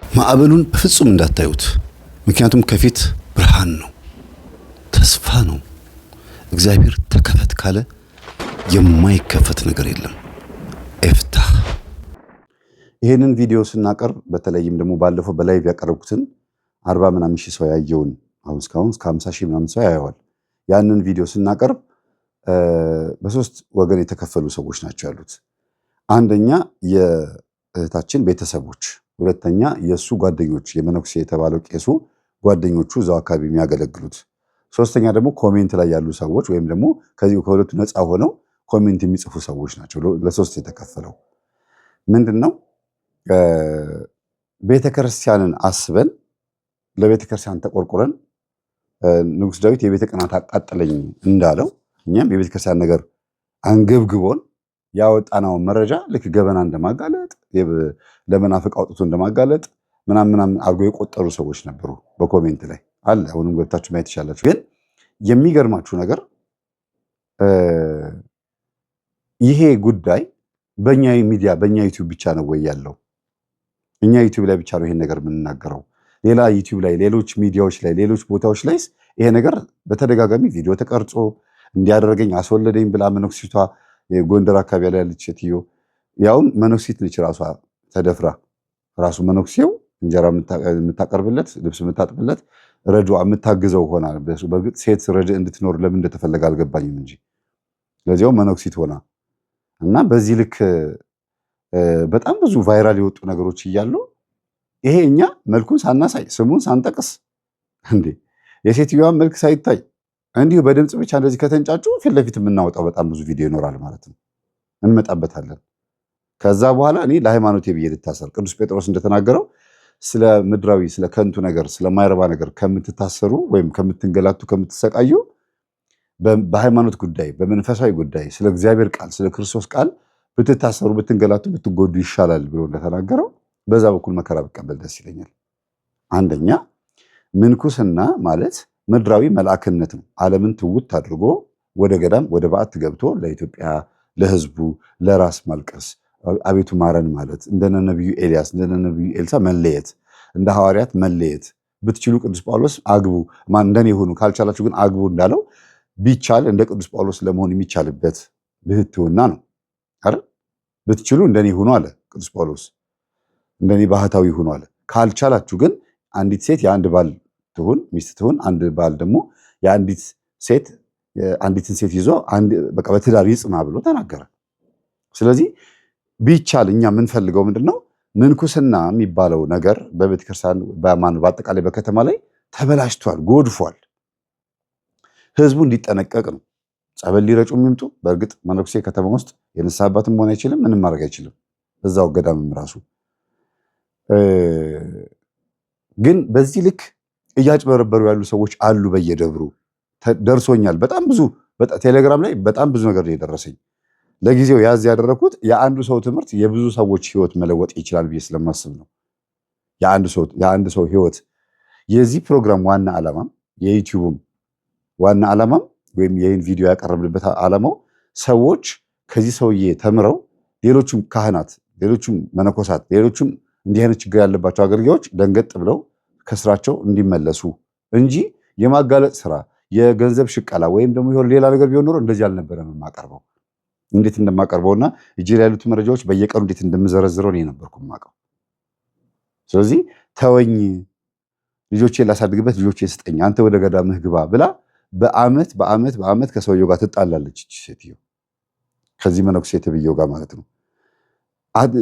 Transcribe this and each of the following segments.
ማዕበሉን በፍጹም እንዳታዩት። ምክንያቱም ከፊት ብርሃን ነው፣ ተስፋ ነው። እግዚአብሔር ተከፈት ካለ የማይከፈት ነገር የለም። ኤፍታህ። ይህንን ቪዲዮ ስናቀርብ በተለይም ደግሞ ባለፈው በላይቭ ያቀረብኩትን 40 ምናምን ሺህ ሰው ያየውን አሁን እስካሁን እስከ 50 ሺህ ምናምን ሰው ያየዋል። ያንን ቪዲዮ ስናቀርብ በሶስት ወገን የተከፈሉ ሰዎች ናቸው ያሉት። አንደኛ የእህታችን ቤተሰቦች፣ ሁለተኛ የእሱ ጓደኞች፣ የመነኩሴ የተባለው ቄሱ ጓደኞቹ እዛው አካባቢ የሚያገለግሉት፣ ሶስተኛ ደግሞ ኮሜንት ላይ ያሉ ሰዎች ወይም ደግሞ ከዚህ ከሁለቱ ነፃ ሆነው ኮሜንት የሚጽፉ ሰዎች ናቸው። ለሶስት የተከፈለው ምንድነው? ቤተክርስቲያንን አስበን ለቤተክርስቲያን ተቆርቆረን ንጉሥ ዳዊት የቤተ ቅናት አቃጠለኝ እንዳለው እኛም የቤተክርስቲያን ነገር አንገብግቦን ያወጣናው መረጃ ልክ ገበና እንደማጋለጥ ለመናፍቅ አውጥቶ እንደማጋለጥ ምናምን አድርጎ የቆጠሩ ሰዎች ነበሩ። በኮሜንት ላይ አለ። አሁንም ገብታችሁ ማየት ይቻላችሁ። ግን የሚገርማችሁ ነገር ይሄ ጉዳይ በእኛ ሚዲያ በእኛ ዩቲዩብ ብቻ ነው ወይ ያለው? እኛ ዩቲዩብ ላይ ብቻ ነው ይሄን ነገር የምንናገረው? ሌላ ዩቲዩብ ላይ፣ ሌሎች ሚዲያዎች ላይ፣ ሌሎች ቦታዎች ላይ ይሄ ነገር በተደጋጋሚ ቪዲዮ ተቀርጾ እንዲያደርገኝ አስወለደኝ ብላ መነኩሲቷ ጎንደር አካባቢ ላይ ያለች ሴትዮ ያውን መነኩሲት ነች ራሷ ተደፍራ ራሱ መነኩሴው እንጀራ የምታቀርብለት ልብስ የምታጥብለት ረዷ የምታግዘው ሆና በእርግጥ ሴት ረድ እንድትኖር ለምን እንደተፈለገ አልገባኝም እንጂ ለዚያው መነኩሲት ሆና እና በዚህ ልክ በጣም ብዙ ቫይራል የወጡ ነገሮች እያሉ ይሄ እኛ መልኩን ሳናሳይ ስሙን ሳንጠቅስ እንዴ የሴትዮዋን መልክ ሳይታይ እንዲሁ በድምፅ ብቻ እንደዚህ ከተንጫጩ ፊት ለፊት የምናወጣው በጣም ብዙ ቪዲዮ ይኖራል ማለት ነው። እንመጣበታለን። ከዛ በኋላ እኔ ለሃይማኖቴ ብዬ ልታሰር ቅዱስ ጴጥሮስ እንደተናገረው ስለ ምድራዊ ስለ ከንቱ ነገር ስለማይረባ ነገር ከምትታሰሩ ወይም ከምትንገላቱ ከምትሰቃዩ በሃይማኖት ጉዳይ በመንፈሳዊ ጉዳይ ስለ እግዚአብሔር ቃል ስለ ክርስቶስ ቃል ብትታሰሩ ብትንገላቱ ብትጎዱ ይሻላል ብሎ እንደተናገረው በዛ በኩል መከራ ብቀበል ደስ ይለኛል። አንደኛ ምንኩስና ማለት ምድራዊ መልአክነት ነው። ዓለምን ትውት አድርጎ ወደ ገዳም ወደ በዓት ገብቶ ለኢትዮጵያ ለሕዝቡ ለራስ ማልቀስ አቤቱ ማረን ማለት እንደነ ነብዩ ኤልያስ እንደነ ነብዩ ኤልሳ መለየት እንደ ሐዋርያት መለየት ብትችሉ ቅዱስ ጳውሎስ አግቡ ማን እንደኔ ሆኑ ካልቻላችሁ ግን አግቡ እንዳለው ቢቻል እንደ ቅዱስ ጳውሎስ ለመሆን የሚቻልበት ብህትውና ነው አይደል? ብትችሉ እንደኔ ሆኑ አለ ቅዱስ ጳውሎስ። እንደኔ ባህታዊ ሆኑ አለ። ካልቻላችሁ ግን አንዲት ሴት የአንድ ባል ትሁን ሚስት ትሁን፣ አንድ ባል ደግሞ የአንዲት ሴት አንዲትን ሴት ይዞ በቃ በትዳር ይጽና ብሎ ተናገረ። ስለዚህ ቢቻል እኛ የምንፈልገው ምንድነው? ምንኩስና የሚባለው ነገር በቤተክርስቲያን በአጠቃላይ በከተማ ላይ ተበላሽቷል፣ ጎድፏል። ህዝቡ እንዲጠነቀቅ ነው። ጸበል ሊረጩ የሚምጡ በእርግጥ መነኩሴ ከተማ ውስጥ የንስሐ አባትም መሆን አይችልም፣ ምንም ማድረግ አይችልም። እዛው ገዳምም ራሱ ግን በዚህ ልክ እያጭበረበሩ ያሉ ሰዎች አሉ። በየደብሩ ደርሶኛል። በጣም ብዙ ቴሌግራም ላይ በጣም ብዙ ነገር የደረሰኝ ለጊዜው ያዝ ያደረኩት የአንዱ ሰው ትምህርት የብዙ ሰዎች ህይወት መለወጥ ይችላል ብዬ ስለማስብ ነው። የአንድ ሰው ህይወት የዚህ ፕሮግራም ዋና ዓላማም የዩቲዩብም ዋና ዓላማም ወይም ይህን ቪዲዮ ያቀረብንበት ዓላማው ሰዎች ከዚህ ሰውዬ ተምረው ሌሎቹም ካህናት፣ ሌሎቹም መነኮሳት፣ ሌሎቹም እንዲህ አይነት ችግር ያለባቸው አገልጋዮች ደንገጥ ብለው ከስራቸው እንዲመለሱ እንጂ የማጋለጥ ስራ የገንዘብ ሽቀላ ወይም ደግሞ ይሆን ሌላ ነገር ቢሆን ኖሮ እንደዚህ አልነበረም የማቀርበው። እንዴት እንደማቀርበውና እጄ ላይ ያሉት መረጃዎች በየቀኑ እንዴት እንደምዘረዝረው ነው የነበርኩ የማውቀው። ስለዚህ ተወኝ፣ ልጆቼን ላሳድግበት ልጆቼን ስጠኝ፣ አንተ ወደ ገዳምህ ግባ ብላ በአመት ከሰውየው ጋር ትጣላለች እቺ ሴትዮ ከዚህ መነኩሴ ተብዬው ጋር ማለት ነው።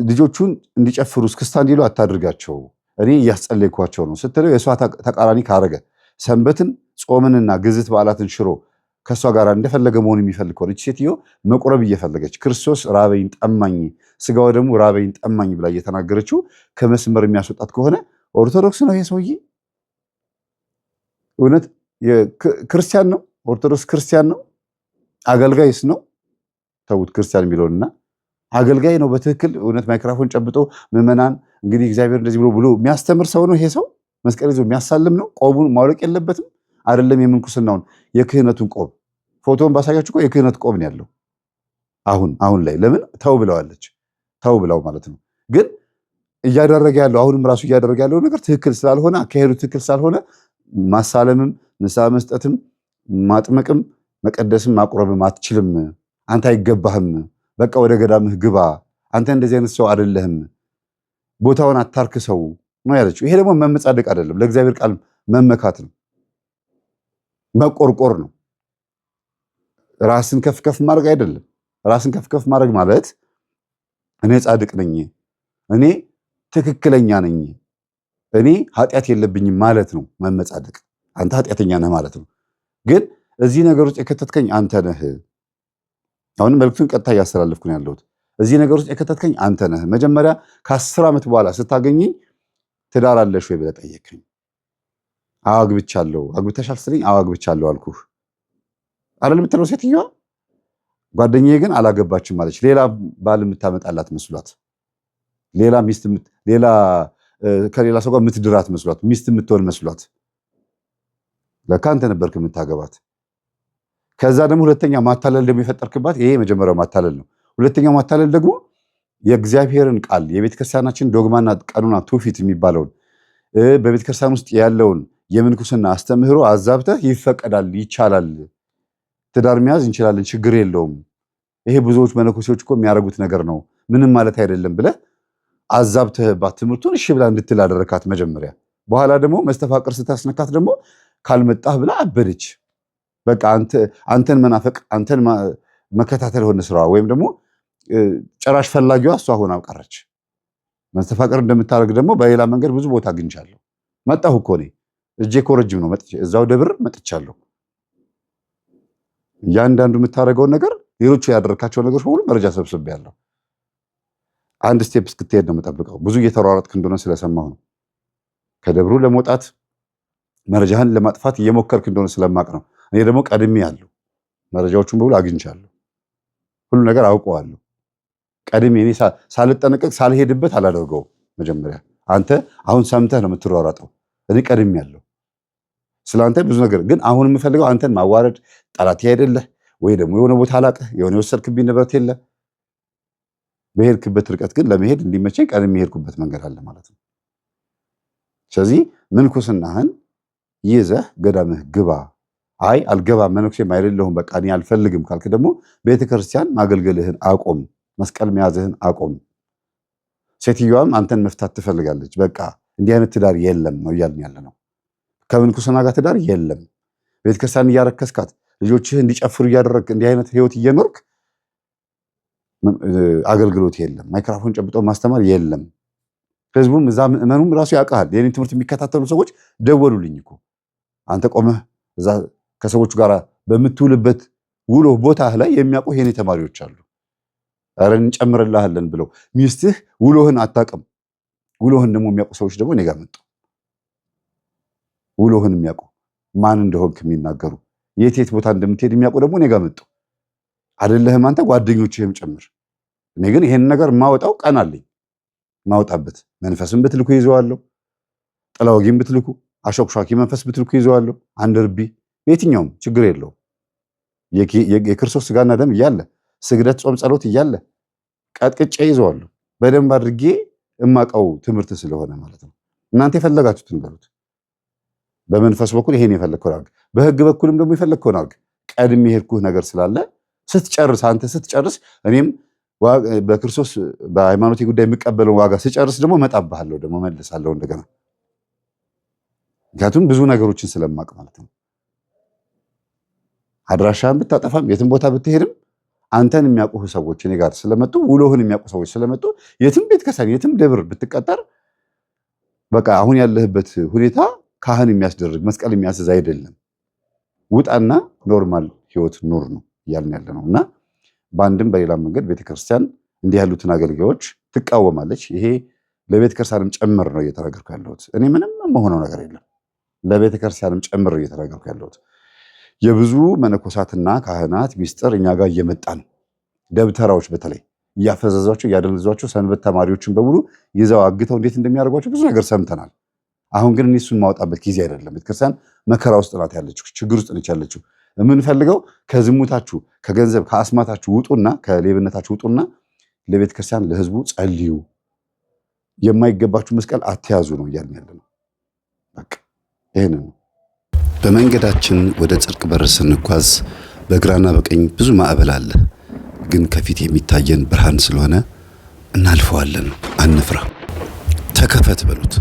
ልጆቹን እንዲጨፍሩ እስክስታ እንዲሉ አታድርጋቸው፣ እኔ እያስጸለይኳቸው ነው ስትለው የእሷ ተቃራኒ ካረገ ሰንበትን ጾምንና ግዝት በዓላትን ሽሮ ከእሷ ጋር እንደፈለገ መሆን የሚፈልግ ከሆነ እቺ ሴትዮ መቁረብ እየፈለገች ክርስቶስ ራበኝ ጠማኝ ስጋው ደግሞ ራበኝ ጠማኝ ብላ እየተናገረችው ከመስመር የሚያስወጣት ከሆነ ኦርቶዶክስ ነው ይሄ ሰውዬ? እውነት ክርስቲያን ነው? ኦርቶዶክስ ክርስቲያን ነው? አገልጋይስ ነው? ተውት ክርስቲያን የሚለውንና አገልጋይ ነው በትክክል እውነት ማይክራፎን ጨብጦ ምዕመናን እንግዲህ እግዚአብሔር እንደዚህ ብሎ የሚያስተምር ሰው ነው ይሄ ሰው? መስቀል ይዞ የሚያሳልም ነው? ቆቡን ማውለቅ የለበትም አይደለም? የምንኩስናውን የክህነቱን ቆብ ፎቶን ባሳያችሁ እኮ የክህነት ቆብ ነው ያለው። አሁን ላይ ለምን ተው ብለዋለች? ተው ብለው ማለት ነው። ግን እያደረገ ያለው አሁንም ራሱ እያደረገ ያለው ነገር ትክክል ስላልሆነ አካሄዱ ትክክል ስላልሆነ ማሳለምም ንስሐ መስጠትም ማጥመቅም መቀደስም ማቁረብም አትችልም። አንተ አይገባህም። በቃ ወደ ገዳምህ ግባ። አንተ እንደዚህ አይነት ሰው አይደለህም። ቦታውን አታርክሰው ነው ያለችው። ይሄ ደግሞ መመጻደቅ አይደለም፣ ለእግዚአብሔር ቃል መመካት ነው፣ መቆርቆር ነው። ራስን ከፍ ከፍ ማድረግ አይደለም። ራስን ከፍ ከፍ ማድረግ ማለት እኔ ጻድቅ ነኝ፣ እኔ ትክክለኛ ነኝ፣ እኔ ኃጢአት የለብኝም ማለት ነው መመጻደቅ። አንተ ኃጢአተኛ ነህ ማለት ነው። ግን እዚህ ነገር ውስጥ የከተትከኝ አንተ ነህ። አሁንም መልዕክቱን ቀጥታ እያስተላለፍኩ ነው ያለሁት። እዚህ ነገር ውስጥ የከተትከኝ አንተ ነህ። መጀመሪያ ከ10 ዓመት በኋላ ስታገኘኝ ትዳር አለሽ ወይ ብለህ ጠየቅከኝ። አዎ አግብቻለሁ። አግብተሻል ስትለኝ አዎ አግብቻለሁ አልኩህ አይደል የምትለው ሴትዮዋ። ጓደኛዬ ግን አላገባችም አለች። ሌላ ባል የምታመጣላት መስሏት፣ ሌላ ሚስት ከሌላ ሰው ጋር የምትድራት መስሏት፣ ሚስት የምትሆን መስሏት፣ ለካ አንተ ነበርክ የምታገባት። ከዛ ደግሞ ሁለተኛ ማታለል ደግሞ የፈጠርክባት። ይሄ የመጀመሪያው ማታለል ነው። ሁለተኛው ማታለል ደግሞ የእግዚአብሔርን ቃል የቤተክርስቲያናችን ዶግማና ቀኑና ትውፊት የሚባለውን በቤተክርስቲያን ውስጥ ያለውን የምንኩስና አስተምህሮ አዛብተህ ይፈቀዳል፣ ይቻላል፣ ትዳር መያዝ እንችላለን፣ ችግር የለውም፣ ይሄ ብዙዎች መነኮሴዎች እኮ የሚያደርጉት ነገር ነው፣ ምንም ማለት አይደለም ብለህ አዛብተህባት ትምህርቱን እሺ ብላ እንድትል አደረካት መጀመሪያ። በኋላ ደግሞ መስተፋቅር ስታስነካት ደግሞ ካልመጣህ ብላ አበደች። በቃ አንተን መናፈቅ አንተን መከታተል ሆነ ስራዋ። ወይም ደግሞ ጭራሽ ፈላጊዋ እሷ ሆና ቀረች። መስተፋቅር እንደምታደርግ ደግሞ በሌላ መንገድ ብዙ ቦታ አግኝቻለሁ። መጣሁ እኮ እኔ እጄ እኮ ረጅም ነው። እዛው ደብር መጥቻለሁ። እያንዳንዱ የምታደርገውን ነገር ሌሎቹ ያደረካቸው ነገሮች ሁሉ መረጃ ሰብስቤያለሁ። አንድ ስቴፕ እስክትሄድ ነው የምጠብቀው። ብዙ እየተሯሯጥክ እንደሆነ ስለሰማሁ ነው። ከደብሩ ለመውጣት መረጃህን ለማጥፋት እየሞከርክ እንደሆነ ስለማቅ ነው። እኔ ደግሞ ቀድሜ ያለው መረጃዎቹን በሙሉ አግኝቻለሁ። ሁሉ ነገር አውቀዋለሁ። ቀድሜ እኔ ሳልጠነቀቅ ሳልሄድበት አላደርገውም። መጀመሪያ አንተ አሁን ሰምተህ ነው የምትሯሯጠው። እኔ ቀድሜ ያለው ስለአንተ ብዙ ነገር ግን አሁን የምፈልገው አንተን ማዋረድ፣ ጠላት አይደለህ ወይ ደግሞ የሆነ ቦታ አላቅህ የሆነ የወሰድክብኝ ንብረት የለ። በሄድክበት ርቀት ግን ለመሄድ እንዲመቸኝ ቀድሜ የሄድኩበት መንገድ አለ ማለት ነው። ስለዚህ ምንኩስናህን ይዘህ ገዳምህ ግባ። አይ አልገባም መነኩሴም አይደለሁም በቃ እኔ አልፈልግም ካልክ ደግሞ ቤተክርስቲያን ማገልገልህን አቆም፣ መስቀል መያዝህን አቆም። ሴትዮዋም አንተን መፍታት ትፈልጋለች። በቃ እንዲህ አይነት ትዳር የለም ነው እያልን ያለ ነው። ከምንኩስና ጋር ትዳር የለም። ቤተክርስቲያን እያረከስካት ልጆችህ እንዲጨፍሩ እያደረግክ እንዲህ አይነት ህይወት እየኖርክ አገልግሎት የለም። ማይክሮፎን ጨብጦ ማስተማር የለም። ህዝቡም እዛ ምዕመኑም ራሱ ያውቃል። የኔን ትምህርት የሚከታተሉ ሰዎች ደወሉልኝ እኮ አንተ ቆመህ እዛ ከሰዎቹ ጋር በምትውልበት ውሎ ቦታ ላይ የሚያውቁ የኔ ተማሪዎች አሉ። ኧረ እንጨምርልሃለን ብለው ሚስትህ ውሎህን አታውቅም። ውሎህን ደግሞ የሚያውቁ ሰዎች ደግሞ እኔ ጋር መጡ። ውሎህን የሚያውቁ ማን እንደሆንክ የሚናገሩ የት የት ቦታ እንደምትሄድ የሚያውቁ ደግሞ እኔ ጋር መጡ። አይደለህም አንተ ጓደኞችህም ጭምር። እኔ ግን ይሄን ነገር ማወጣው ቀን አለኝ። ማወጣበት መንፈስም ብትልኩ ይዘዋለሁ፣ ጥላወጊም ብትልኩ፣ አሾክሿኪ መንፈስ ብትልኩ ይዘዋለሁ። አንድ ርቢ የትኛውም ችግር የለውም። የክርስቶስ ስጋና ደም እያለ ስግደት፣ ጾም፣ ጸሎት እያለ ቀጥቅጬ ይዘዋለሁ። በደንብ አድርጌ እማቀው ትምህርት ስለሆነ ማለት ነው። እናንተ የፈለጋችሁትን በሉት። በመንፈስ በኩል ይሄን የፈለግከውን አድርግ፣ በህግ በኩልም ደግሞ የፈለግከውን አድርግ። ቀድሜ የሄድኩህ ነገር ስላለ ስትጨርስ አንተ ስትጨርስ እኔም በክርስቶስ በሃይማኖቴ ጉዳይ የምቀበለው ዋጋ ስጨርስ ደግሞ እመጣብሃለሁ፣ ደግሞ መልሳለሁ እንደገና። ምክንያቱም ብዙ ነገሮችን ስለማቅ ማለት ነው። አድራሻህን ብታጠፋም የትም ቦታ ብትሄድም አንተን የሚያውቁህ ሰዎች እኔ ጋር ስለመጡ ውሎህን የሚያውቁ ሰዎች ስለመጡ የትም ቤት ከሳኝ የትም ደብር ብትቀጠር በቃ አሁን ያለህበት ሁኔታ ካህን የሚያስደርግ መስቀል የሚያስዝ አይደለም። ውጣና ኖርማል ህይወት ኑር ነው እያልን ያለ ነው። እና በአንድም በሌላ መንገድ ቤተክርስቲያን እንዲህ ያሉትን አገልጋዮች ትቃወማለች። ይሄ ለቤተክርስቲያንም ጭምር ነው እየተናገርኩ ያለሁት። እኔ ምንም መሆነው ነገር የለም። ለቤተክርስቲያንም ጭምር ነው እየተናገርኩ ያለሁት። የብዙ መነኮሳትና ካህናት ሚስጥር እኛ ጋር እየመጣ ነው። ደብተራዎች በተለይ እያፈዘዟቸው እያደነዟቸው ሰንበት ተማሪዎችን በሙሉ ይዘው አግተው እንዴት እንደሚያደርጓቸው ብዙ ነገር ሰምተናል። አሁን ግን እሱን ማውጣበት ጊዜ አይደለም። ቤተክርስቲያን መከራ ውስጥ ናት ያለችው፣ ችግር ውስጥ ነች ያለችው። የምንፈልገው ከዝሙታችሁ፣ ከገንዘብ፣ ከአስማታችሁ ውጡና ከሌብነታችሁ ውጡና ለቤተክርስቲያን ለህዝቡ ጸልዩ። የማይገባችሁ መስቀል አትያዙ ነው እያልን ያለነው። በቃ ይሄንን ነው። በመንገዳችን ወደ ጽድቅ በር ስንጓዝ በግራና በቀኝ ብዙ ማዕበል አለ። ግን ከፊት የሚታየን ብርሃን ስለሆነ እናልፈዋለን። አንፍራ። ተከፈት በሉት።